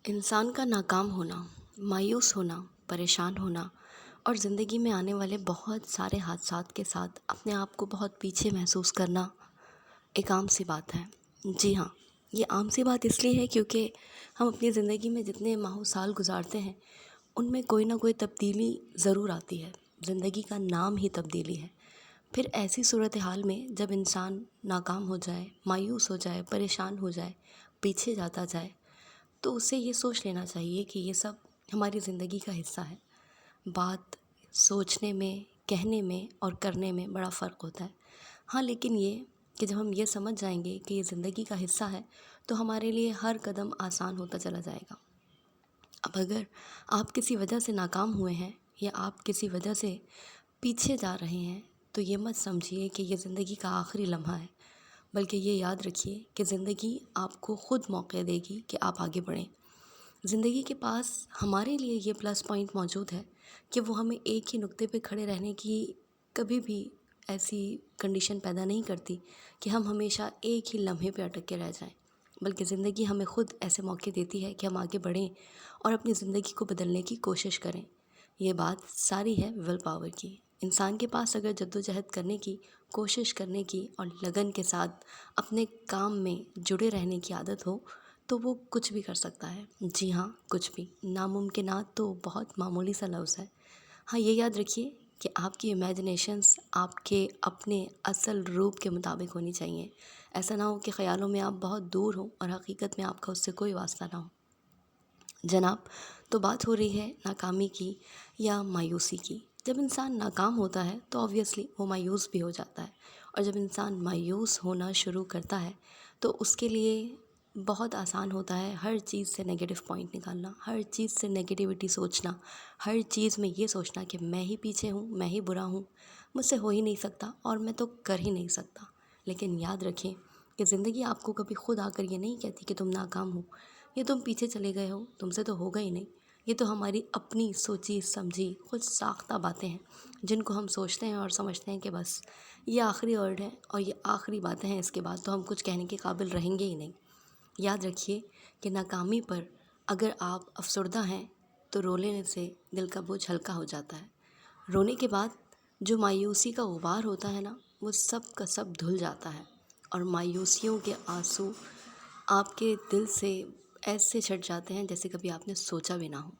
انسان کا ناکام ہونا، مایوس ہونا، پریشان ہونا اور زندگی میں آنے والے بہت سارے حادثات کے ساتھ اپنے آپ کو بہت پیچھے محسوس کرنا ایک عام سی بات ہے۔ جی ہاں، یہ عام سی بات اس لیے ہے کیونکہ ہم اپنی زندگی میں جتنے ماہ و سال گزارتے ہیں ان میں کوئی نہ کوئی تبدیلی ضرور آتی ہے۔ زندگی کا نام ہی تبدیلی ہے۔ پھر ایسی صورتحال میں جب انسان ناکام ہو جائے، مایوس ہو جائے، پریشان ہو جائے، پیچھے جاتا جائے، تو اسے یہ سوچ لینا چاہیے کہ یہ سب ہماری زندگی کا حصہ ہے۔ بات سوچنے میں، کہنے میں اور کرنے میں بڑا فرق ہوتا ہے۔ ہاں، لیکن یہ کہ جب ہم یہ سمجھ جائیں گے کہ یہ زندگی کا حصہ ہے تو ہمارے لیے ہر قدم آسان ہوتا چلا جائے گا۔ اب اگر آپ کسی وجہ سے ناکام ہوئے ہیں یا آپ کسی وجہ سے پیچھے جا رہے ہیں تو یہ مت سمجھیے کہ یہ زندگی کا آخری لمحہ ہے، بلکہ یہ یاد رکھیے کہ زندگی آپ کو خود موقع دے گی کہ آپ آگے بڑھیں۔ زندگی کے پاس ہمارے لیے یہ پلس پوائنٹ موجود ہے کہ وہ ہمیں ایک ہی نقطے پہ کھڑے رہنے کی کبھی بھی ایسی کنڈیشن پیدا نہیں کرتی کہ ہم ہمیشہ ایک ہی لمحے پہ اٹک کے رہ جائیں، بلکہ زندگی ہمیں خود ایسے موقع دیتی ہے کہ ہم آگے بڑھیں اور اپنی زندگی کو بدلنے کی کوشش کریں۔ یہ بات ساری ہے ول پاور کی۔ انسان کے پاس اگر جدوجہد کرنے کی، کوشش کرنے کی اور لگن کے ساتھ اپنے کام میں جڑے رہنے کی عادت ہو تو وہ کچھ بھی کر سکتا ہے۔ جی ہاں، کچھ بھی۔ ناممکنات تو بہت معمولی سا لفظ ہے۔ ہاں، یہ یاد رکھیے کہ آپ کی امیجنیشنز آپ کے اپنے اصل روپ کے مطابق ہونی چاہیے۔ ایسا نہ ہو کہ خیالوں میں آپ بہت دور ہوں اور حقیقت میں آپ کا اس سے کوئی واسطہ نہ ہو۔ جناب، تو بات ہو رہی ہے ناکامی کی یا مایوسی کی۔ جب انسان ناکام ہوتا ہے تو آبویسلی وہ مایوس بھی ہو جاتا ہے، اور جب انسان مایوس ہونا شروع کرتا ہے تو اس کے لیے بہت آسان ہوتا ہے ہر چیز سے نگیٹو پوائنٹ نکالنا، ہر چیز سے نگیٹیوٹی سوچنا، ہر چیز میں یہ سوچنا کہ میں ہی پیچھے ہوں، میں ہی برا ہوں، مجھ سے ہو ہی نہیں سکتا اور میں تو کر ہی نہیں سکتا۔ لیکن یاد رکھیں کہ زندگی آپ کو کبھی خود آ کر یہ نہیں کہتی کہ تم ناکام ہو، یہ تم پیچھے چلے گئے ہو، تم سے تو ہوگا ہی نہیں۔ یہ تو ہماری اپنی سوچی سمجھی خود ساختہ باتیں ہیں جن کو ہم سوچتے ہیں اور سمجھتے ہیں کہ بس یہ آخری ورڈ ہے اور یہ آخری باتیں ہیں، اس کے بعد تو ہم کچھ کہنے کے قابل رہیں گے ہی نہیں۔ یاد رکھیے کہ ناکامی پر اگر آپ افسردہ ہیں تو رو لینے سے دل کا بوجھ ہلکا ہو جاتا ہے۔ رونے کے بعد جو مایوسی کا غبار ہوتا ہے نا، وہ سب کا سب دھل جاتا ہے، اور مایوسیوں کے آنسو آپ کے دل سے ایسے چھٹ جاتے ہیں جیسے کبھی آپ نے سوچا بھی نہ ہو۔